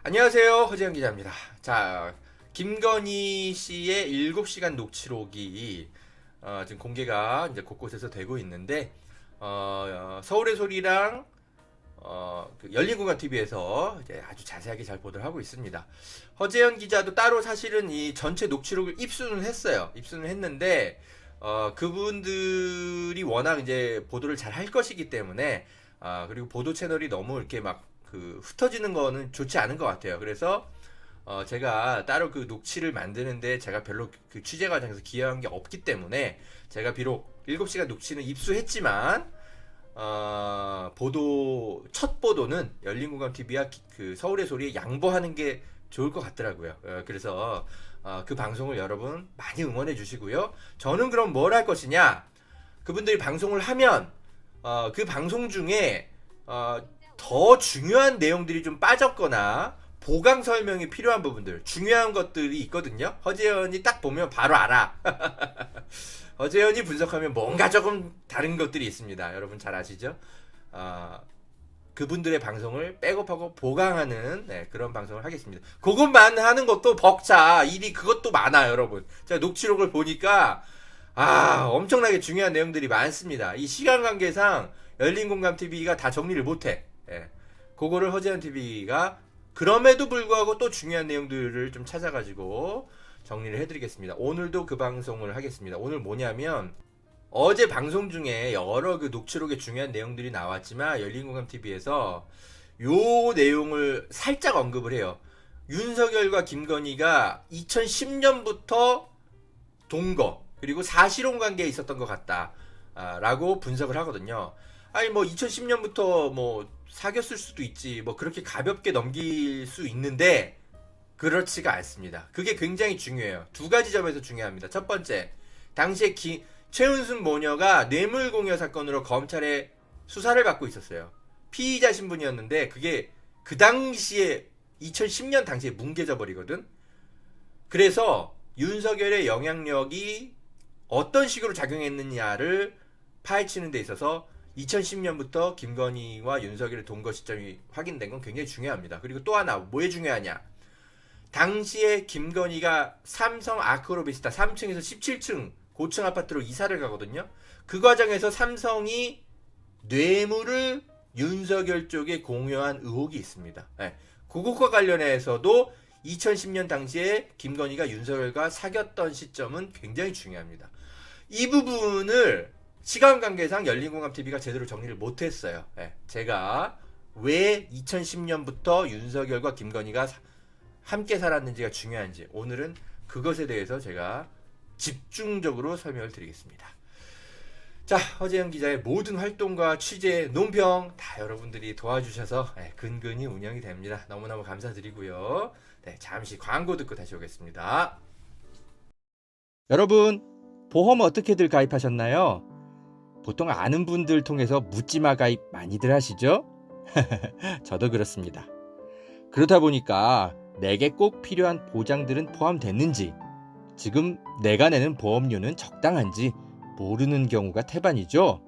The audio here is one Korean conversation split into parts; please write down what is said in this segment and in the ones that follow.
안녕하세요. 허재현 기자입니다. 자, 김건희 씨의 7시간 녹취록이 지금 공개가 이제 곳곳에서 되고 있는데 서울의 소리랑 그 열린공감 TV에서 이제 아주 자세하게 잘 보도를 하고 있습니다. 허재현 기자도 따로 사실은 이 전체 녹취록을 입수는 했어요. 입수는 했는데 그분들이 워낙 이제 보도를 잘 할 것이기 때문에 그리고 보도 채널이 너무 이렇게 막 흩어지는 거는 좋지 않은 것 같아요. 그래서 제가 따로 그 녹취를 만드는데 제가 별로 그 취재 과정에서 기여한 게 없기 때문에 제가 비록 7시간 녹취는 입수했지만 첫 보도는 열린공감 TV와 그 서울의 소리에 양보하는 게 좋을 것 같더라고요. 그래서 그 방송을 여러분 많이 응원해 주시고요. 저는 그럼 뭘 할 것이냐? 그분들이 방송을 하면 그 방송 중에 더 중요한 내용들이 좀 빠졌거나 보강 설명이 필요한 부분들, 중요한 것들이 있거든요. 허재현이 딱 보면 바로 알아. 허재현이 분석하면 뭔가 조금 다른 것들이 있습니다. 여러분 잘 아시죠? 그분들의 방송을 백업하고 보강하는 그런 방송을 하겠습니다. 그것만 하는 것도 벅차. 일이 그것도 많아요, 여러분. 제가 녹취록을 보니까 엄청나게 중요한 내용들이 많습니다. 이 시간 관계상 열린공감 TV가 다 정리를 못해. 그거를 허재현 TV가 그럼에도 불구하고 또 중요한 내용들을 좀 찾아가지고 정리를 해드리겠습니다. 오늘도 그 방송을 하겠습니다. 오늘 뭐냐면 어제 방송 중에 여러 그 녹취록에 중요한 내용들이 나왔지만 열린공감 TV에서 요 내용을 살짝 언급을 해요. 윤석열과 김건희가 2010년부터 동거 그리고 사실혼 관계에 있었던 것 같다 라고 분석을 하거든요. 아니 뭐 2010년부터 뭐 사귀었을 수도 있지 뭐 그렇게 가볍게 넘길 수 있는데 그렇지가 않습니다. 그게 굉장히 중요해요. 두 가지 점에서 중요합니다. 첫 번째, 당시에 최은순 모녀가 뇌물공여 사건으로 검찰에 수사를 받고 있었어요. 피의자 신분이었는데 그게 그 당시에 2010년 당시에 뭉개져 버리거든. 그래서 윤석열의 영향력이 어떤 식으로 작용했느냐를 파헤치는 데 있어서 2010년부터 김건희와 윤석열의 동거 시점이 확인된 건 굉장히 중요합니다. 그리고 또 하나 뭐에 중요하냐? 당시에 김건희가 삼성 아크로비스타 3층에서 17층 고층 아파트로 이사를 가거든요. 그 과정에서 삼성이 뇌물을 윤석열 쪽에 공여한 의혹이 있습니다. 그것과 관련해서도 2010년 당시에 김건희가 윤석열과 사귀었던 시점은 굉장히 중요합니다. 이 부분을 시간 관계상 열린공감 TV가 제대로 정리를 못했어요. 제가 왜 2010년부터 윤석열과 김건희가 함께 살았는지가 중요한지 오늘은 그것에 대해서 제가 집중적으로 설명을 드리겠습니다. 자, 허재현 기자의 모든 활동과 취재, 논평 다 여러분들이 도와주셔서 근근히 운영이 됩니다. 너무너무 감사드리고요. 잠시 광고 듣고 다시 오겠습니다. 여러분, 보험 어떻게들 가입하셨나요? 보통 아는 분들 통해서 묻지마 가입 많이들 하시죠? 저도 그렇습니다. 그러다 보니까 내게 꼭 필요한 보장들은 포함됐는지, 지금 내가 내는 보험료는 적당한지 모르는 경우가 태반이죠.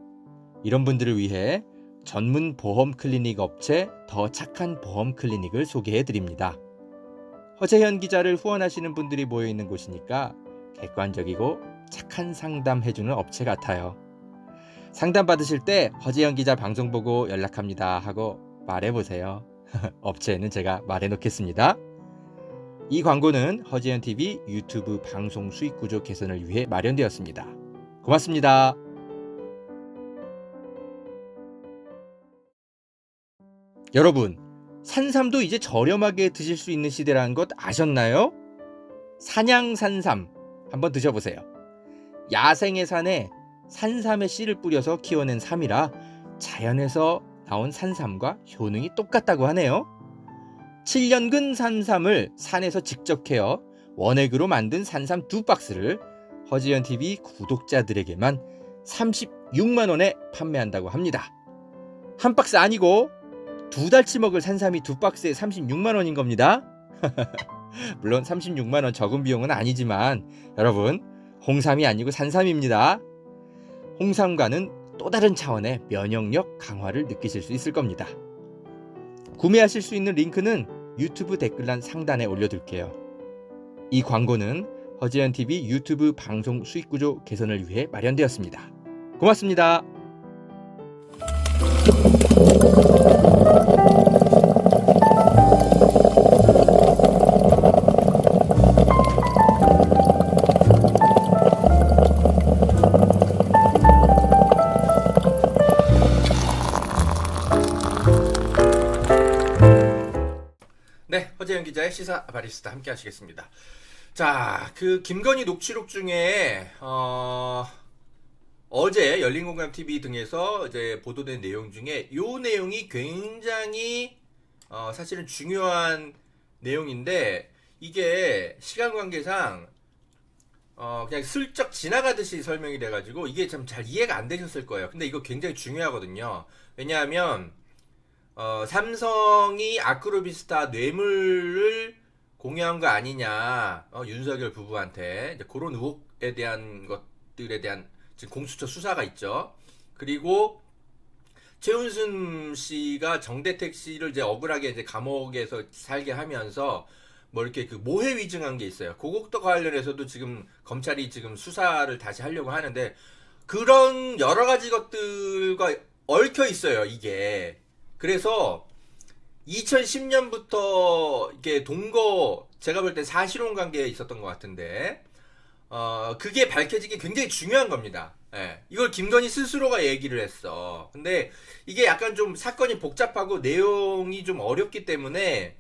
이런 분들을 위해 전문 보험 클리닉 업체 더 착한 보험 클리닉을 소개해 드립니다. 허재현 기자를 후원하시는 분들이 모여 있는 곳이니까 객관적이고 착한 상담해주는 업체 같아요. 상담 받으실 때 허재현 기자 방송 보고 연락합니다 하고 말해보세요. 업체에는 제가 말해놓겠습니다. 이 광고는 허재현 TV 유튜브 방송 수익 구조 개선을 위해 마련되었습니다. 고맙습니다. 여러분, 산삼도 이제 저렴하게 드실 수 있는 시대라는 것 아셨나요? 산양산삼 한번 드셔보세요. 야생의 산에 산삼의 씨를 뿌려서 키워낸 삼이라 자연에서 나온 산삼과 효능이 똑같다고 하네요. 7년근 산삼을 산에서 직접 캐어 원액으로 만든 산삼 2박스를 허재현 TV 구독자들에게만 36만 원에 판매한다고 합니다. 한 박스 아니고 2달치 먹을 산삼이 2박스에 36만 원인 겁니다. 물론 36만 원 적은 비용은 아니지만 여러분, 홍삼이 아니고 산삼입니다. 홍삼과는 또 다른 차원의 면역력 강화를 느끼실 수 있을 겁니다. 구매하실 수 있는 링크는 유튜브 댓글란 상단에 올려둘게요. 이 광고는 허재현TV 유튜브 방송 수익구조 개선을 위해 마련되었습니다. 고맙습니다. 네, 허재현 기자의 시사 바리스타 함께 하시겠습니다. 자, 그 김건희 녹취록 중에 어제 열린공감TV 등에서 이제 보도된 내용 중에 요 내용이 굉장히 사실은 중요한 내용인데, 이게 시간 관계상 그냥 슬쩍 지나가듯이 설명이 돼가지고 이게 참 잘 이해가 안 되셨을 거예요. 근데 이거 굉장히 중요하거든요. 왜냐하면 삼성이 아크로비스타 뇌물을 공유한 거 아니냐, 윤석열 부부한테 이제 그런 의혹에 대한 것들에 대한 지금 공수처 수사가 있죠. 그리고 최은순 씨가 정대택 씨를 이제 억울하게 이제 감옥에서 살게 하면서 뭐 이렇게 그 모해 위증한 게 있어요. 그것도 관련해서도 지금 검찰이 지금 수사를 다시 하려고 하는데, 그런 여러 가지 것들과 얽혀 있어요, 이게. 그래서 2010년부터 이게 동거, 제가 볼 때 사실혼 관계에 있었던 것 같은데, 그게 밝혀지기 굉장히 중요한 겁니다. 예. 이걸 김건희 스스로가 얘기를 했어. 근데 이게 약간 좀 사건이 복잡하고 내용이 좀 어렵기 때문에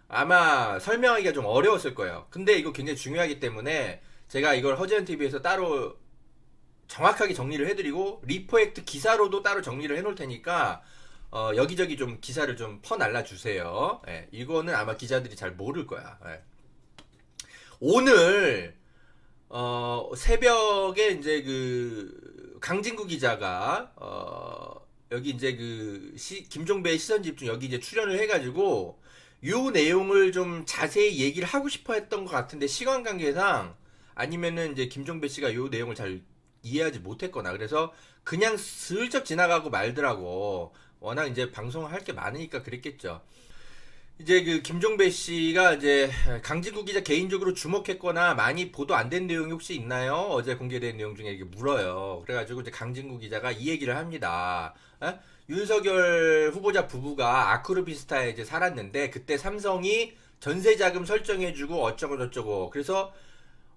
아마 설명하기가 좀 어려웠을 거예요. 근데 이거 굉장히 중요하기 때문에 제가 이걸 허재현TV에서 따로 정확하게 정리를 해드리고, 리포액트 기사로도 따로 정리를 해놓을 테니까 여기저기 좀 기사를 좀 퍼날라주세요. 예, 이거는 아마 기자들이 잘 모를 거야. 예. 오늘 새벽에 이제 그 강진구 기자가 여기 이제 그 김종배의 시선집중 여기 이제 출연을 해가지고 요 내용을 좀 자세히 얘기를 하고 싶어 했던 것 같은데, 시간 관계상 아니면은 이제 김종배 씨가 요 내용을 잘 이해하지 못했거나 그래서 그냥 슬쩍 지나가고 말더라고. 워낙 이제 방송을 할 게 많으니까 그랬겠죠. 이제 그 김종배 씨가 이제 강진구 기자 개인적으로 주목했거나 많이 보도 안 된 내용이 혹시 있나요? 어제 공개된 내용 중에 이게 물어요. 그래가지고 이제 강진구 기자가 이 얘기를 합니다. 윤석열 후보자 부부가 아크로비스타에 이제 살았는데 그때 삼성이 전세 자금 설정해주고 어쩌고 저쩌고. 그래서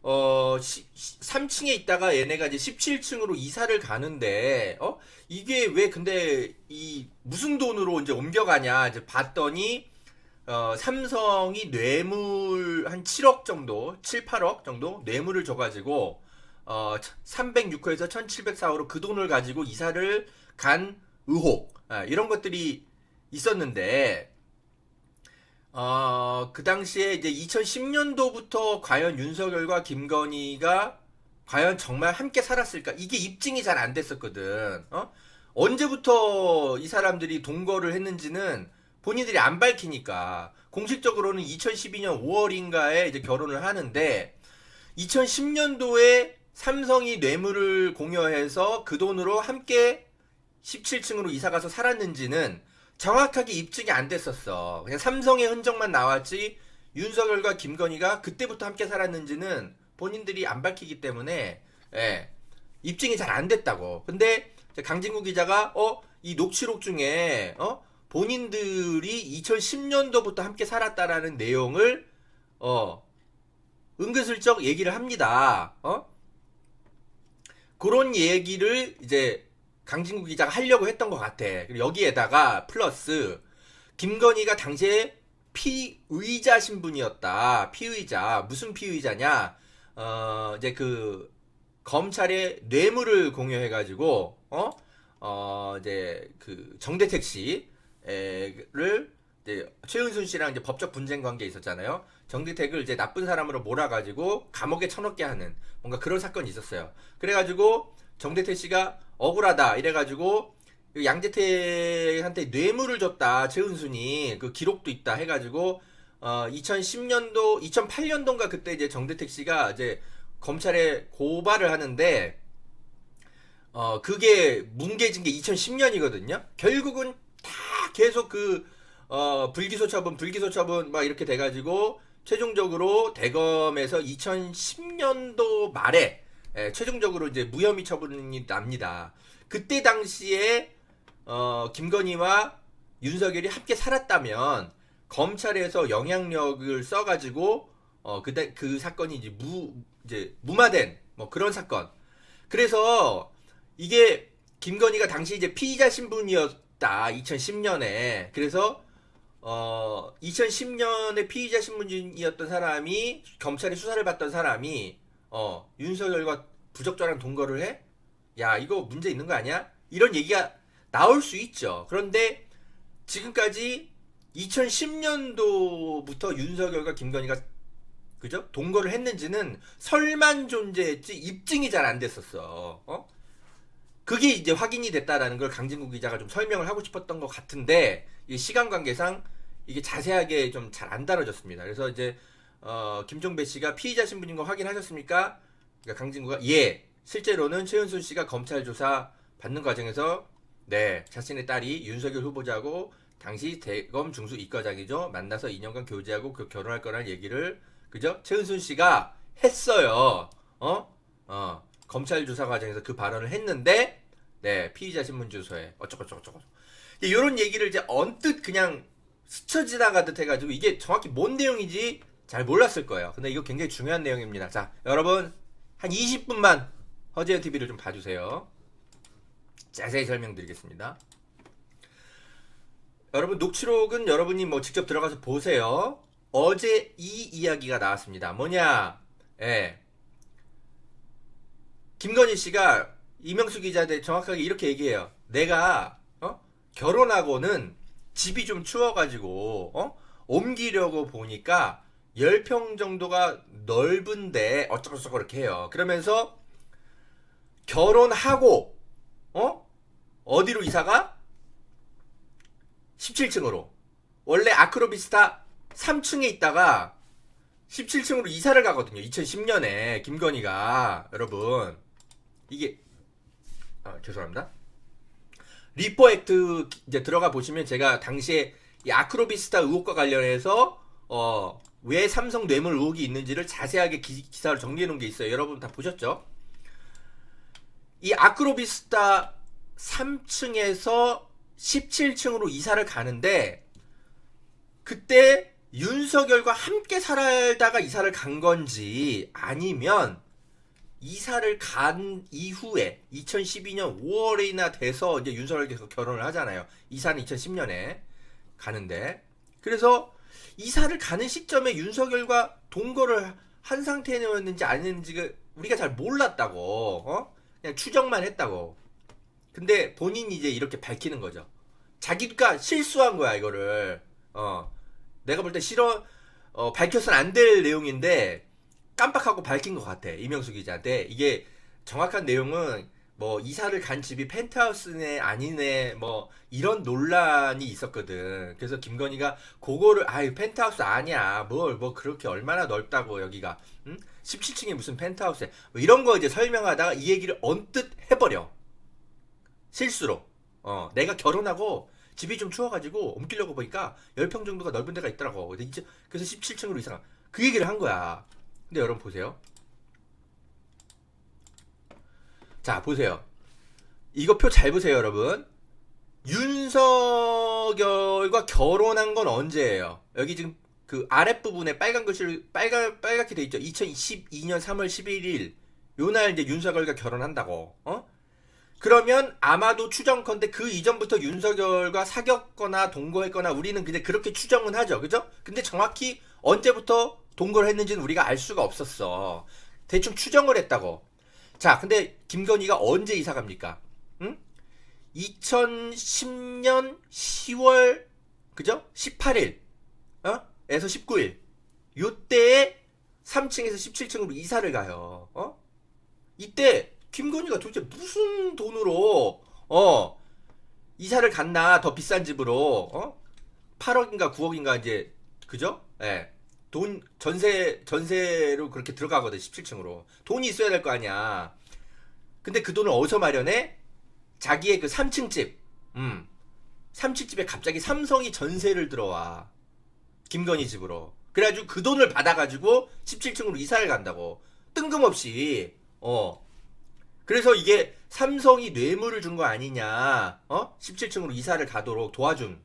3층에 있다가 얘네가 이제 17층으로 이사를 가는데, 이게 왜 근데 이 무슨 돈으로 이제 옮겨가냐 이제 봤더니, 삼성이 뇌물 한 7억 정도, 7, 8억 정도 뇌물을 줘가지고, 306호에서 1704호로 그 돈을 가지고 이사를 간 의혹, 이런 것들이 있었는데, 그 당시에 이제 2010년도부터 과연 윤석열과 김건희가 과연 정말 함께 살았을까? 이게 입증이 잘 안 됐었거든. 언제부터 이 사람들이 동거를 했는지는 본인들이 안 밝히니까. 공식적으로는 2012년 5월인가에 이제 결혼을 하는데, 2010년도에 삼성이 뇌물을 공여해서 그 돈으로 함께 17층으로 이사가서 살았는지는 정확하게 입증이 안 됐었어. 그냥 삼성의 흔적만 나왔지 윤석열과 김건희가 그때부터 함께 살았는지는 본인들이 안 밝히기 때문에, 예, 입증이 잘 안 됐다고. 근데 강진구 기자가 이 녹취록 중에 본인들이 2010년도부터 함께 살았다라는 내용을 은근슬쩍 얘기를 합니다. 그런 얘기를 이제 강진구 기자가 하려고 했던 것 같아. 그리고 여기에다가 플러스 김건희가 당시에 피의자 신분이었다. 피의자. 무슨 피의자냐? 이제 그 검찰에 뇌물을 공여해가지고 이제 그 정대택 씨를 이제 최은순 씨랑 이제 법적 분쟁 관계 있었잖아요. 정대택을 이제 나쁜 사람으로 몰아가지고 감옥에 쳐넣게 하는 뭔가 그런 사건이 있었어요. 그래가지고 정대택 씨가 억울하다 이래가지고 양재택한테 뇌물을 줬다 최은순이, 그 기록도 있다 해가지고 2010년도 2008년도인가 그때 이제 정대택 씨가 이제 검찰에 고발을 하는데 그게 뭉개진 게 2010년이거든요. 결국은 다 계속 그 불기소 처분 막 이렇게 돼가지고 최종적으로 대검에서 2010년도 말에 최종적으로 이제 무혐의 처분이 납니다. 그때 당시에 김건희와 윤석열이 함께 살았다면 검찰에서 영향력을 써가지고 그때 그 사건이 이제 무마된 뭐 그런 사건. 그래서 이게 김건희가 당시 이제 피의자 신분이었다 2010년에. 그래서 2010년에 피의자 신분이었던 사람이 검찰의 수사를 받던 사람이 윤석열과 부적절한 동거를 해? 야 이거 문제 있는 거 아니야? 이런 얘기가 나올 수 있죠. 그런데 지금까지 2010년도부터 윤석열과 김건희가 그죠? 동거를 했는지는 설만 존재했지 입증이 잘 안 됐었어. 그게 이제 확인이 됐다라는 걸 강진구 기자가 좀 설명을 하고 싶었던 것 같은데 시간 관계상 이게 자세하게 좀 잘 안 다뤄졌습니다. 그래서 이제 김종배 씨가 피의자 신분인 거 확인하셨습니까? 그러니까 강진구가 예, 실제로는 최은순 씨가 검찰 조사 받는 과정에서 네, 자신의 딸이 윤석열 후보자고 당시 대검 중수 이과장이죠. 만나서 2년간 교제하고 결혼할 거라는 얘기를 그죠? 최은순 씨가 했어요. 검찰 조사 과정에서 그 발언을 했는데 네, 피의자 신문 주소에 어쩌고저쩌고 이런 얘기를 이제 언뜻 그냥 스쳐 지나가듯 해가지고 이게 정확히 뭔 내용인지 잘 몰랐을 거예요. 근데 이거 굉장히 중요한 내용입니다. 자, 여러분 한 20분만 허재현 TV를 좀 봐주세요. 자세히 설명드리겠습니다. 여러분 녹취록은 여러분이 뭐 직접 들어가서 보세요. 어제 이 이야기가 나왔습니다. 뭐냐? 예. 김건희 씨가 이명수 기자한테 정확하게 이렇게 얘기해요. 내가 결혼하고는 집이 좀 추워가지고 옮기려고 보니까 10평 정도가 넓은데 어쩌고저쩌고 그렇게 해요. 그러면서 결혼하고 어디로 이사가? 17층으로. 원래 아크로비스타 3층에 있다가 17층으로 이사를 가거든요. 2010년에 김건희가. 여러분 이게 죄송합니다. 리퍼 액트 이제 들어가 보시면 제가 당시에 이 아크로비스타 의혹과 관련해서 왜 삼성 뇌물 의혹이 있는지를 자세하게 기사를 정리해 놓은 게 있어요. 여러분 다 보셨죠? 이 아크로비스타 3층에서 17층으로 이사를 가는데 그때 윤석열과 함께 살다가 이사를 간 건지 아니면 이사를 간 이후에 2012년 5월이나 돼서 이제 윤석열께서 결혼을 하잖아요. 이사는 2010년에 가는데 그래서 이사를 가는 시점에 윤석열과 동거를 한 상태였는지 아닌지 우리가 잘 몰랐다고 그냥 추정만 했다고. 근데 본인이 이제 이렇게 밝히는 거죠. 자기가 실수한 거야 이거를. 내가 볼 때 밝혀서는 안 될 내용인데 깜빡하고 밝힌 것 같아. 이명수 기자한테. 이게 정확한 내용은 뭐 이사를 간 집이 펜트하우스네 아니네 뭐 이런 논란이 있었거든. 그래서 김건희가 그거를 펜트하우스 아니야. 뭐 그렇게 얼마나 넓다고 여기가. 17층에 무슨 펜트하우스야. 뭐 이런 거 이제 설명하다가 이 얘기를 언뜻 해버려. 실수로. 내가 결혼하고 집이 좀 추워가지고 옮기려고 보니까 10평 정도가 넓은 데가 있더라고. 그래서 17층으로 이사가. 그 얘기를 한 거야. 근데 여러분 보세요. 자 보세요. 이거 표 잘 보세요 여러분. 윤석열과 결혼한 건 언제예요? 여기 지금 그 아랫부분에 빨간 글씨로 빨갛게 돼 있죠. 2012년 3월 11일 요날 이제 윤석열과 결혼한다고. 그러면 아마도 추정컨대 그 이전부터 윤석열과 사귀었거나 동거했거나 우리는 그냥 그렇게 추정은 하죠. 그죠? 근데 정확히 언제부터 동거를 했는지는 우리가 알 수가 없었어. 대충 추정을 했다고. 자, 근데 김건희가 언제 이사 갑니까? 2010년 10월 그죠? 18일 에서 19일 요때에 3층에서 17층으로 이사를 가요. 이때 김건희가 도대체 무슨 돈으로 이사를 갔나? 더 비싼 집으로 8억인가 9억인가 이제 그죠? 예. 돈 전세로 그렇게 들어가거든. 17층으로 돈이 있어야 될 거 아니야. 근데 그 돈을 어디서 마련해? 자기의 그 3층 집 3층집에 갑자기 삼성이 전세를 들어와. 김건희 집으로. 그래가지고 그 돈을 받아가지고 17층으로 이사를 간다고. 뜬금없이. 그래서 이게 삼성이 뇌물을 준 거 아니냐. 17층으로 이사를 가도록 도와준.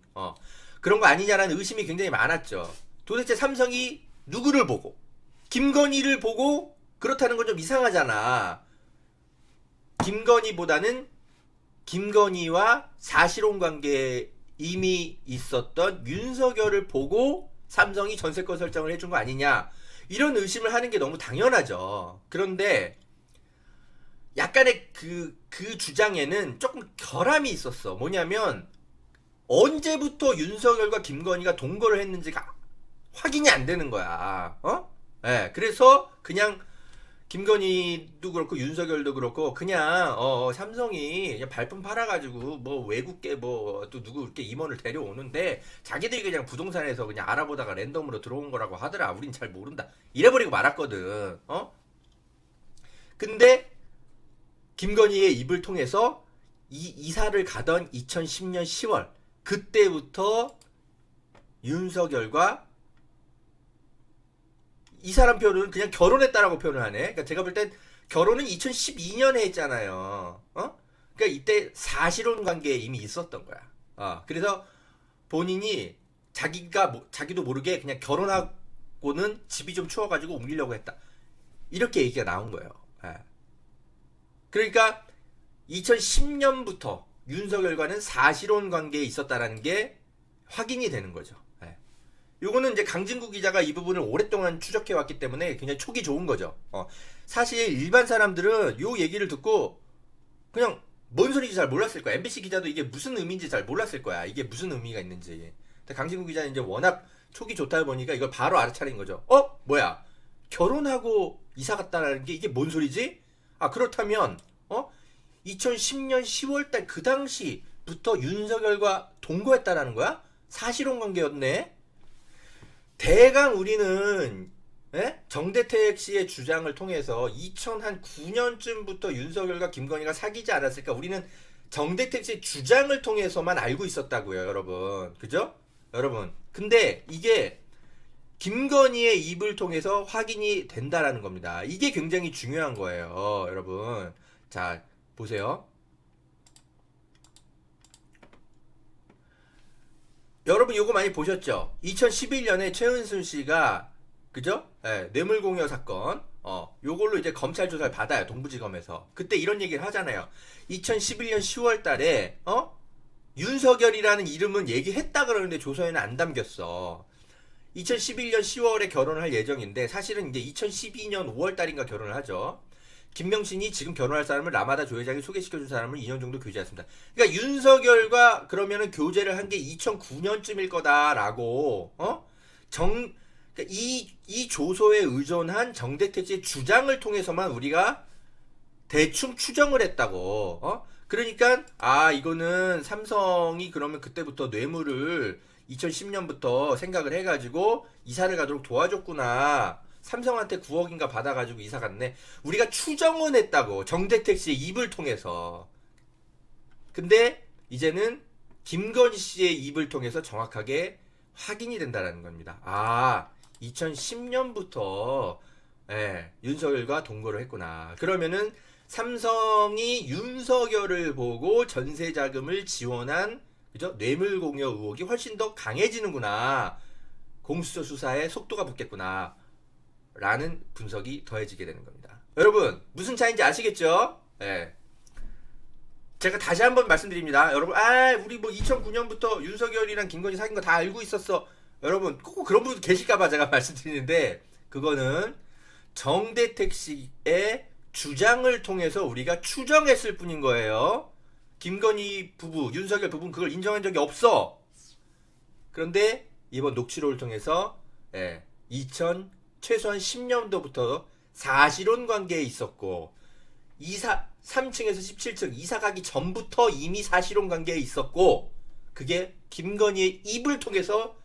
그런 거 아니냐라는 의심이 굉장히 많았죠. 도대체 삼성이 누구를 보고, 김건희를 보고 그렇다는 건 좀 이상하잖아. 김건희보다는 김건희와 사실혼 관계에 이미 있었던 윤석열을 보고 삼성이 전세권 설정을 해준 거 아니냐, 이런 의심을 하는 게 너무 당연하죠. 그런데 약간의 그 주장에는 조금 결함이 있었어. 뭐냐면 언제부터 윤석열과 김건희가 동거를 했는지가 확인이 안 되는 거야. 네, 그래서 그냥 김건희도 그렇고 윤석열도 그렇고 그냥 삼성이 그냥 발품 팔아가지고 뭐 외국계 뭐 또 누구 이렇게 임원을 데려오는데 자기들이 그냥 부동산에서 그냥 알아보다가 랜덤으로 들어온 거라고 하더라. 우린 잘 모른다. 이래버리고 말았거든. 근데 김건희의 입을 통해서 이사를 가던 2010년 10월 그때부터 윤석열과 이 사람 표현은 그냥 결혼했다라고 표현을 하네. 그러니까 제가 볼 땐 결혼은 2012년에 했잖아요. 그러니까 이때 사실혼 관계에 이미 있었던 거야. 그래서 본인이 자기도 모르게 그냥 결혼하고는 집이 좀 추워가지고 옮기려고 했다. 이렇게 얘기가 나온 거예요. 그러니까 2010년부터 윤석열과는 사실혼 관계에 있었다라는 게 확인이 되는 거죠. 요거는 이제 강진구 기자가 이 부분을 오랫동안 추적해 왔기 때문에 굉장히 촉이 좋은 거죠. 사실 일반 사람들은 요 얘기를 듣고 그냥 뭔 소리인지 잘 몰랐을 거야. MBC 기자도 이게 무슨 의미인지 잘 몰랐을 거야. 이게 무슨 의미가 있는지. 근데 강진구 기자는 이제 워낙 촉이 좋다 보니까 이걸 바로 알아차린 거죠. 뭐야? 결혼하고 이사 갔다라는 게 이게 뭔 소리지? 그렇다면 2010년 10월달 그 당시부터 윤석열과 동거했다라는 거야? 사실혼 관계였네. 대강 우리는 정대택 씨의 주장을 통해서 2009년쯤부터 윤석열과 김건희가 사귀지 않았을까? 우리는 정대택 씨의 주장을 통해서만 알고 있었다고요, 여러분. 그죠? 여러분. 근데 이게 김건희의 입을 통해서 확인이 된다라는 겁니다. 이게 굉장히 중요한 거예요, 여러분. 자, 보세요. 여러분 요거 많이 보셨죠? 2011년에 최은순 씨가 그죠? 뇌물공여 사건 요걸로 이제 검찰 조사를 받아요. 동부지검에서. 그때 이런 얘기를 하잖아요. 2011년 10월 달에 윤석열이라는 이름은 얘기했다 그러는데 조서에는 안 담겼어. 2011년 10월에 결혼을 할 예정인데 사실은 이제 2012년 5월 달인가 결혼을 하죠. 김명신이 지금 결혼할 사람을 라마다 조 회장이 소개시켜준 사람을 2년 정도 교제했습니다. 그러니까 윤석열과 그러면은 교제를 한 게 2009년쯤일 거다라고 그러니까 이 조서에 의존한 정대택 씨의 주장을 통해서만 우리가 대충 추정을 했다고. 그러니까 이거는 삼성이 그러면 그때부터 뇌물을 2010년부터 생각을 해가지고 이사를 가도록 도와줬구나. 삼성한테 9억인가 받아가지고 이사 갔네. 우리가 추정은 했다고. 정대택 씨의 입을 통해서. 근데 이제는 김건희 씨의 입을 통해서 정확하게 확인이 된다는 겁니다. 2010년부터 윤석열과 동거를 했구나. 그러면은 삼성이 윤석열을 보고 전세 자금을 지원한 그죠? 뇌물공여 의혹이 훨씬 더 강해지는구나. 공수처 수사에 속도가 붙겠구나. 라는 분석이 더해지게 되는 겁니다. 여러분 무슨 차이인지 아시겠죠? 제가 다시 한번 말씀드립니다. 여러분 우리 뭐 2009년부터 윤석열이랑 김건희 사귄 거 다 알고 있었어. 여러분 꼭 그런 분 계실까봐 제가 말씀드리는데 그거는 정대택 씨의 주장을 통해서 우리가 추정했을 뿐인 거예요. 김건희 부부, 윤석열 부부는 그걸 인정한 적이 없어. 그런데 이번 녹취록을 통해서 최소한 10년도부터 사실혼 관계에 있었고 3층에서 17층 이사 가기 전부터 이미 사실혼 관계에 있었고 그게 김건희의 입을 통해서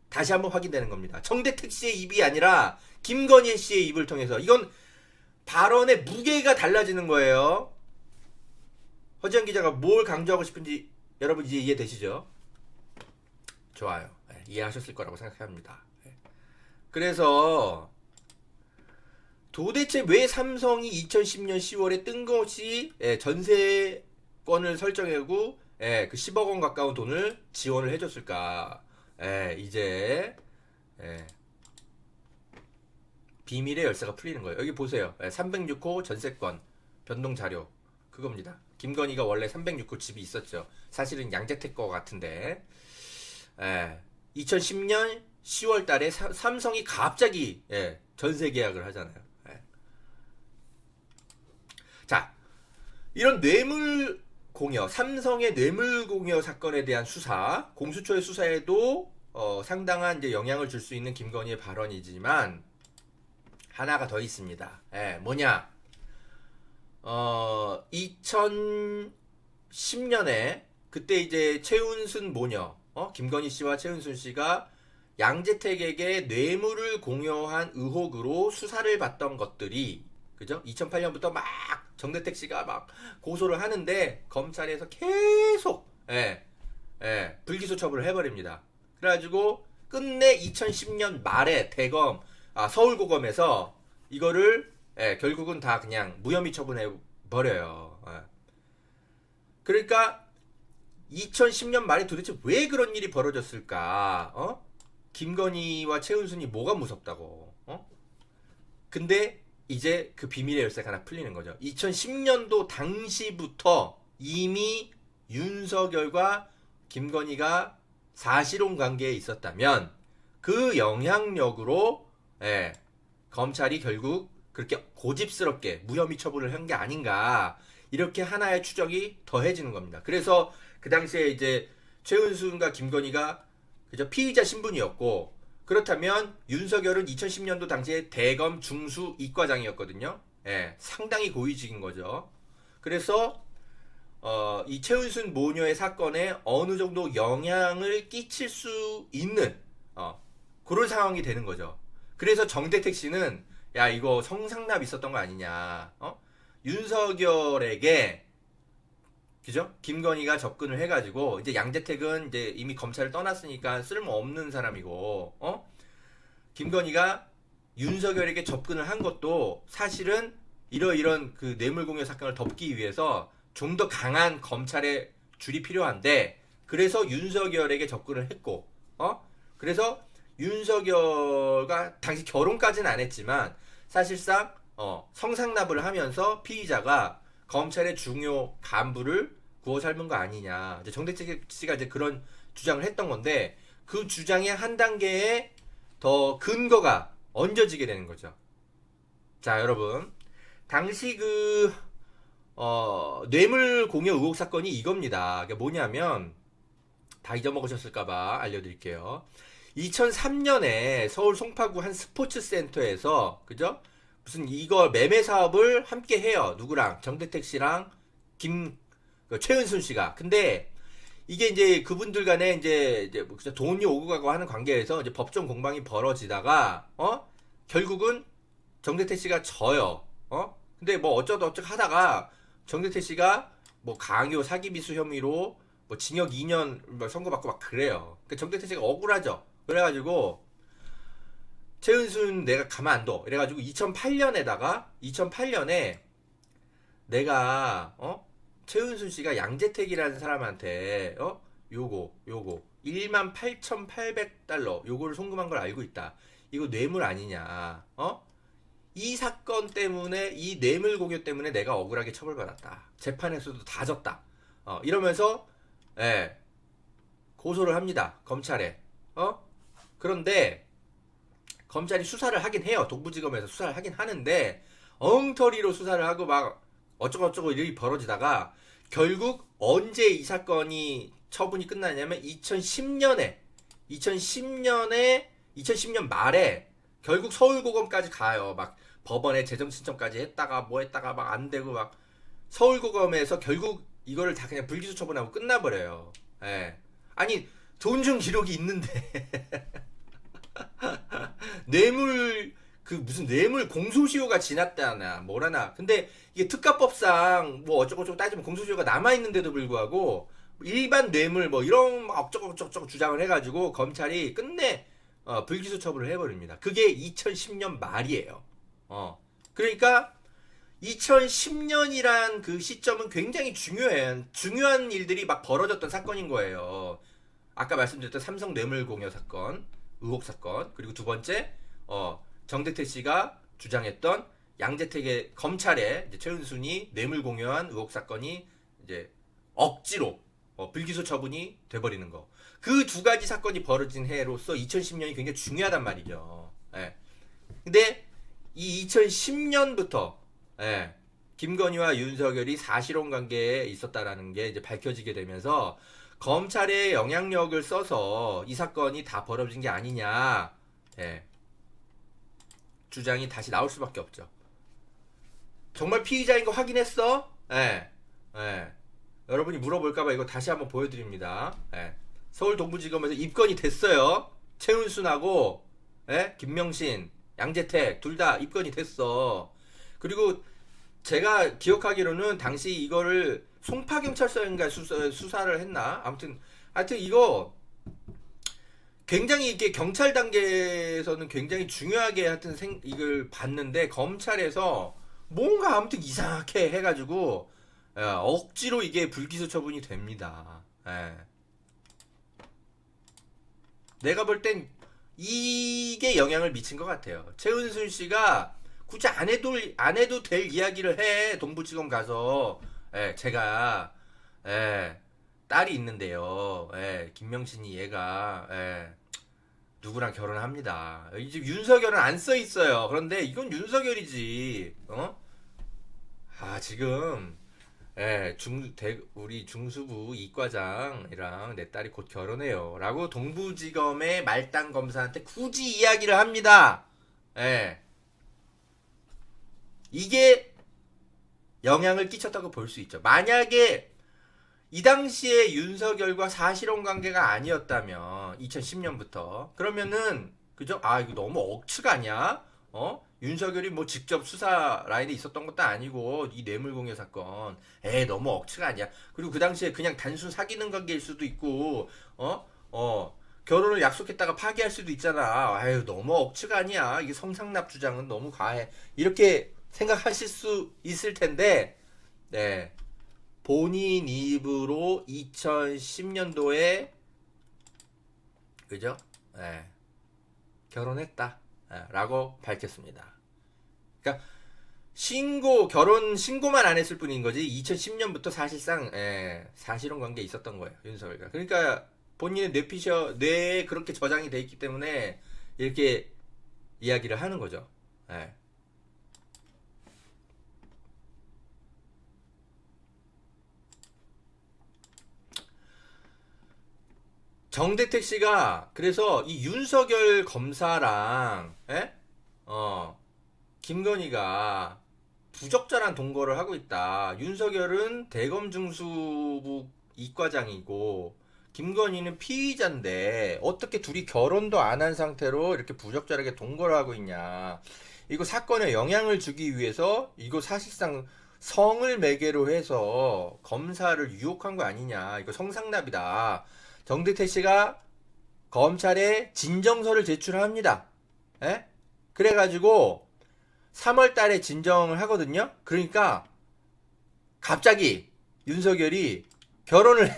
다시 한번 확인되는 겁니다. 정대택 씨의 입이 아니라 김건희 씨의 입을 통해서. 이건 발언의 무게가 달라지는 거예요. 허지현 기자가 뭘 강조하고 싶은지 여러분 이제 이해되시죠? 좋아요. 예, 이해하셨을 거라고 생각합니다. 예. 그래서 도대체 왜 삼성이 2010년 10월에 뜬금없이 예, 전세권을 설정하고 예, 그 10억 원 가까운 돈을 지원을 해줬을까? 예, 이제 예, 비밀의 열쇠가 풀리는 거예요. 여기 보세요. 예, 306호 전세권 변동 자료 그겁니다. 김건희가 원래 306호 집이 있었죠. 사실은 양재택 거 같은데 2010년 10월 달에 삼성이 갑자기 전세 계약을 하잖아요. 자, 이런 뇌물 공여, 삼성의 뇌물 공여 사건에 대한 수사, 공수처의 수사에도 상당한 이제 영향을 줄 수 있는 김건희의 발언이지만 하나가 더 있습니다. 뭐냐? 2010년에 그때 이제 최은순 모녀, 김건희 씨와 최은순 씨가 양재택에게 뇌물을 공여한 의혹으로 수사를 받던 것들이 그죠? 2008년부터 막 정대택 씨가 막 고소를 하는데 검찰에서 계속 불기소 처분을 해버립니다. 그래가지고 끝내 2010년 말에 대검 서울고검에서 이거를 결국은 다 그냥 무혐의 처분해 버려요. 그러니까 2010년 말에 도대체 왜 그런 일이 벌어졌을까? 김건희와 최은순이 뭐가 무섭다고? 근데 이제 그 비밀의 열쇠가 하나 풀리는 거죠. 2010년도 당시부터 이미 윤석열과 김건희가 사실혼 관계에 있었다면 그 영향력으로 검찰이 결국 그렇게 고집스럽게 무혐의 처분을 한 게 아닌가 이렇게 하나의 추정이 더해지는 겁니다. 그래서 그 당시에 이제 최은순과 김건희가 그저 피의자 신분이었고 그렇다면 윤석열은 2010년도 당시에 대검 중수 이과장이었거든요. 상당히 고위직인 거죠. 그래서 이 최은순 모녀의 사건에 어느 정도 영향을 끼칠 수 있는 그런 상황이 되는 거죠. 그래서 정대택 씨는 야 이거 성상납 있었던 거 아니냐? 윤석열에게 그죠? 김건희가 접근을 해가지고 이제 양재택은 이제 이미 검찰을 떠났으니까 쓸모없는 사람이고 김건희가 윤석열에게 접근을 한 것도 사실은 이런 그 뇌물공여 사건을 덮기 위해서 좀 더 강한 검찰의 줄이 필요한데 그래서 윤석열에게 접근을 했고 그래서 윤석열과 당시 결혼까지는 안 했지만 사실상 성상납을 하면서 피의자가 검찰의 중요 간부를 구워 삶은 거 아니냐. 이제 정대택 씨가 이제 그런 주장을 했던 건데 그 주장의 한 단계에 더 근거가 얹어지게 되는 거죠. 자, 여러분. 당시 뇌물 공여 의혹 사건이 이겁니다. 그게 뭐냐면 다 잊어먹으셨을까봐 알려드릴게요. 2003년에 서울 송파구 한 스포츠 센터에서 그죠? 무슨 이거 매매 사업을 함께 해요. 누구랑? 정대택 씨랑 최은순 씨가. 근데 이게 이제 그분들 간에 이제 돈이 오고 가고 하는 관계에서 이제 법정 공방이 벌어지다가 결국은 정대택 씨가 져요. 근데 뭐 어쩌다 하다가 정대택 씨가 뭐 강요 사기 미수 혐의로 뭐 징역 2년 뭐 선고받고 막 그래요. 그러니까 정대택 씨가 억울하죠. 그래가지고 최은순 내가 가만 안 둬. 이래가지고 2008년에 내가 최은순 씨가 양재택이라는 사람한테 요거 18,800달러 요거를 송금한 걸 알고 있다. 이거 뇌물 아니냐? 이 사건 때문에 이 뇌물 공여 때문에 내가 억울하게 처벌받았다. 재판에서도 다 졌다. 이러면서 고소를 합니다. 검찰에. 그런데 검찰이 수사를 하긴 해요. 동부지검에서 수사를 하긴 하는데 엉터리로 수사를 하고 막 어쩌고저쩌고 일이 벌어지다가 결국 언제 이 사건이 처분이 끝나냐면 2010년 말에 결국 서울고검까지 가요. 막 법원에 재정 신청까지 했다가 뭐 했다가 막 안 되고 막 서울고검에서 결국 이거를 다 그냥 불기소 처분하고 끝나버려요. 아니 돈 준 기록이 있는데 무슨 뇌물 공소시효가 지났다나 뭐라나. 근데 이게 특가법상 뭐 어쩌고저쩌고 따지면 공소시효가 남아있는데도 불구하고 일반 뇌물 뭐 이런 억적억적 주장을 해가지고 검찰이 끝내 불기소 처분을 해버립니다. 그게 2010년 말이에요. 그러니까 2010년이란 그 시점은 굉장히 중요한 일들이 막 벌어졌던 사건인 거예요. 아까 말씀드렸던 삼성 뇌물공여 사건, 의혹 사건, 그리고 두 번째 정대태 씨가 주장했던 양재택의 검찰에 이제 최은순이 뇌물공여한 의혹 사건이 이제 억지로 불기소 처분이 돼버리는 거. 그 두 가지 사건이 벌어진 해로서 2010년이 굉장히 중요하단 말이죠. 예. 근데 이 2010년부터 김건희와 윤석열이 사실혼 관계에 있었다라는 게 이제 밝혀지게 되면서 검찰의 영향력을 써서 이 사건이 다 벌어진 게 아니냐, 주장이 다시 나올 수밖에 없죠. 정말 피의자인 거 확인했어? 여러분이 물어볼까봐 이거 다시 한번 보여드립니다. 서울 동부지검에서 입건이 됐어요. 최은순하고 김명신, 양재택 둘 다 입건이 됐어. 그리고 제가 기억하기로는 당시 이거를 송파경찰서인가 수사를 했나? 아무튼 이거 굉장히 이렇게 경찰 단계에서는 굉장히 중요하게 하여튼 이걸 봤는데 검찰에서 뭔가 아무튼 이상하게 해가지고 억지로 이게 불기소 처분이 됩니다. 내가 볼 땐 이게 영향을 미친 것 같아요. 최은순 씨가 굳이 안 해도 될 이야기를 해. 동부지검 가서 제가 딸이 있는데요. 김명신이 얘가 누구랑 결혼합니다. 이제 윤석열은 안 써 있어요. 그런데 이건 윤석열이지. 지금 우리 중수부 이과장이랑 내 딸이 곧 결혼해요. 라고 동부지검의 말단 검사한테 굳이 이야기를 합니다. 이게 영향을 끼쳤다고 볼 수 있죠. 만약에 이 당시에 윤석열과 사실혼 관계가 아니었다면 2010년부터 그러면은 그죠? 이거 너무 억측 아니야? 윤석열이 뭐 직접 수사 라인에 있었던 것도 아니고 이 뇌물공여 사건 너무 억측 아니야? 그리고 그 당시에 그냥 단순 사귀는 관계일 수도 있고 결혼을 약속했다가 파기할 수도 있잖아. 너무 억측 아니야? 이게 성상납 주장은 너무 과해. 이렇게 생각하실 수 있을 텐데 본인 입으로 2010년도에 그죠? 결혼했다 라고 밝혔습니다. 그러니까 결혼 신고만 안 했을 뿐인 거지 2010년부터 사실상 사실혼 관계에 있었던 거예요, 윤석열과. 그러니까 본인의 뇌에 그렇게 저장이 돼 있기 때문에 이렇게 이야기를 하는 거죠. 정대택 씨가 그래서 이 윤석열 검사랑 김건희가 부적절한 동거를 하고 있다. 윤석열은 대검 중수부 이과장이고 김건희는 피의자인데 어떻게 둘이 결혼도 안 한 상태로 이렇게 부적절하게 동거를 하고 있냐. 이거 사건에 영향을 주기 위해서 이거 사실상 성을 매개로 해서 검사를 유혹한 거 아니냐. 이거 성상납이다. 정대태 씨가 검찰에 진정서를 제출합니다. 그래가지고 3월 달에 진정을 하거든요. 그러니까 갑자기 윤석열이 결혼을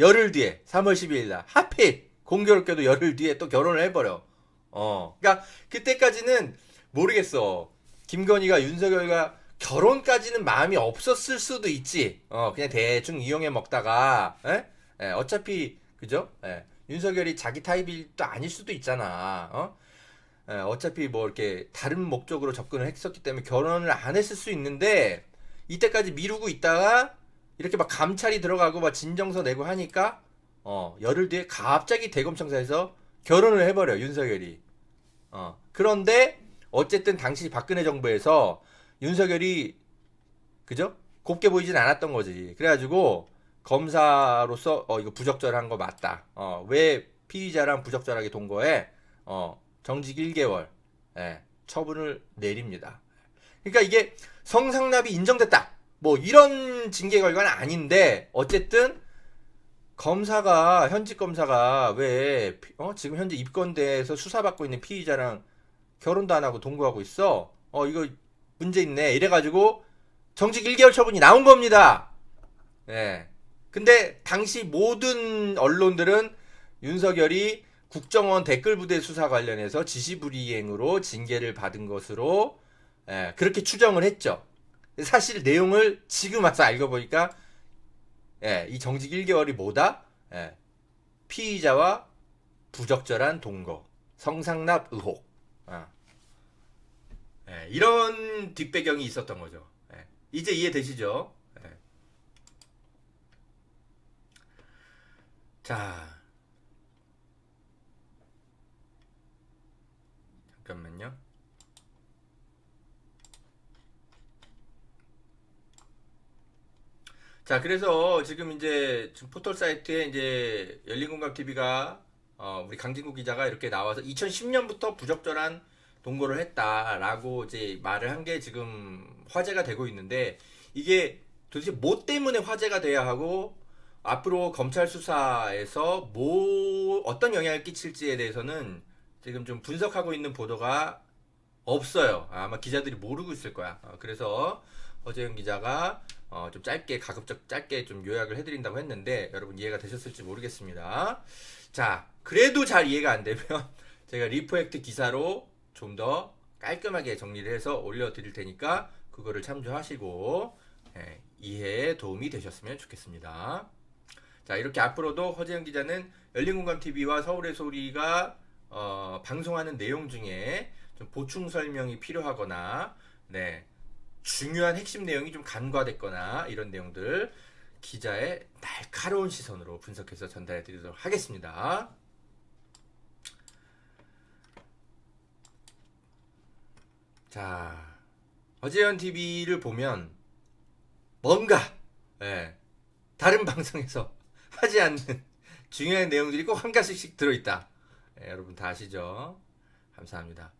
열흘 뒤에 3월 12일 날 하필 공교롭게도 열흘 뒤에 또 결혼을 해버려. 그러니까 그때까지는 모르겠어. 김건희가 윤석열과 결혼까지는 마음이 없었을 수도 있지. 그냥 대충 이용해 먹다가 어차피 그죠? 윤석열이 자기 타입도 아닐 수도 있잖아. 어차피 뭐 이렇게 다른 목적으로 접근을 했었기 때문에 결혼을 안 했을 수 있는데 이때까지 미루고 있다가 이렇게 막 감찰이 들어가고 막 진정서 내고 하니까 열흘 뒤에 갑자기 대검청사에서 결혼을 해버려 윤석열이. 그런데 어쨌든 당시 박근혜 정부에서 윤석열이 그죠? 곱게 보이진 않았던 거지. 그래가지고 검사로서 이거 부적절한 거 맞다. 왜 피의자랑 부적절하게 동거해? 정직 1개월 처분을 내립니다. 그러니까 이게 성상납이 인정됐다. 뭐 이런 징계 결과는 아닌데 어쨌든 검사가 현직 검사가 왜 지금 현재 입건돼서 수사받고 있는 피의자랑 결혼도 안 하고 동거하고 있어. 이거 문제 있네. 이래가지고 정직 1개월 처분이 나온 겁니다. 예. 근데 당시 모든 언론들은 윤석열이 국정원 댓글부대 수사 관련해서 지시불이행으로 징계를 받은 것으로 그렇게 추정을 했죠. 사실 내용을 지금 와서 알고 보니까 이 정직 1개월이 뭐다? 피의자와 부적절한 동거, 성상납 의혹. 이런 뒷배경이 있었던 거죠. 이제 이해되시죠? 자, 잠깐만요. 자, 그래서 지금 이제 포털 사이트에 이제 열린공감 TV가 우리 강진구 기자가 이렇게 나와서 2010년부터 부적절한 동거를 했다라고 이제 말을 한 게 지금 화제가 되고 있는데 이게 도대체 뭐 때문에 화제가 돼야 하고 앞으로 검찰 수사에서 뭐 어떤 영향을 끼칠지에 대해서는 지금 좀 분석하고 있는 보도가 없어요. 아마 기자들이 모르고 있을 거야. 그래서 허재영 기자가 좀 가급적 짧게 좀 요약을 해드린다고 했는데 여러분 이해가 되셨을지 모르겠습니다. 자, 그래도 잘 이해가 안 되면 제가 리포액트 기사로 좀 더 깔끔하게 정리를 해서 올려드릴 테니까 그거를 참조하시고 이해에 도움이 되셨으면 좋겠습니다. 자, 이렇게 앞으로도 허재영 기자는 열린공감TV와 서울의 소리가 방송하는 내용 중에 좀 보충 설명이 필요하거나 중요한 핵심 내용이 좀 간과됐거나 이런 내용들 기자의 날카로운 시선으로 분석해서 전달해 드리도록 하겠습니다. 자, 허재현 TV를 보면 뭔가 다른 방송에서 하지 않는 중요한 내용들이 꼭 한 가지씩 들어있다. 여러분 다 아시죠? 감사합니다.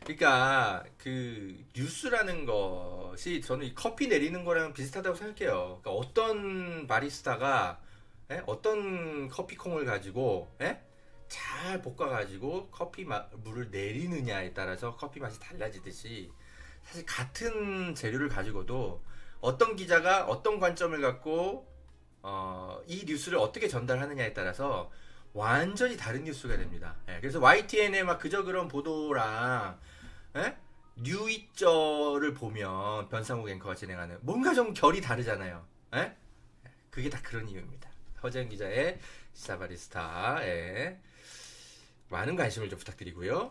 그러니까 그 뉴스라는 것이 저는 이 커피 내리는 거랑 비슷하다고 생각해요. 그러니까 어떤 바리스타가 어떤 커피콩을 가지고 잘 볶아가지고 물을 내리느냐에 따라서 커피 맛이 달라지듯이 사실 같은 재료를 가지고도 어떤 기자가 어떤 관점을 갖고 이 뉴스를 어떻게 전달하느냐에 따라서 완전히 다른 뉴스가 됩니다. 그래서 YTN의 막 그저 그런 보도랑 뉴이저를 보면 변상욱 앵커가 진행하는 뭔가 좀 결이 다르잖아요. 그게 다 그런 이유입니다. 허재영 기자의 시사바리스타 많은 관심을 좀 부탁드리고요.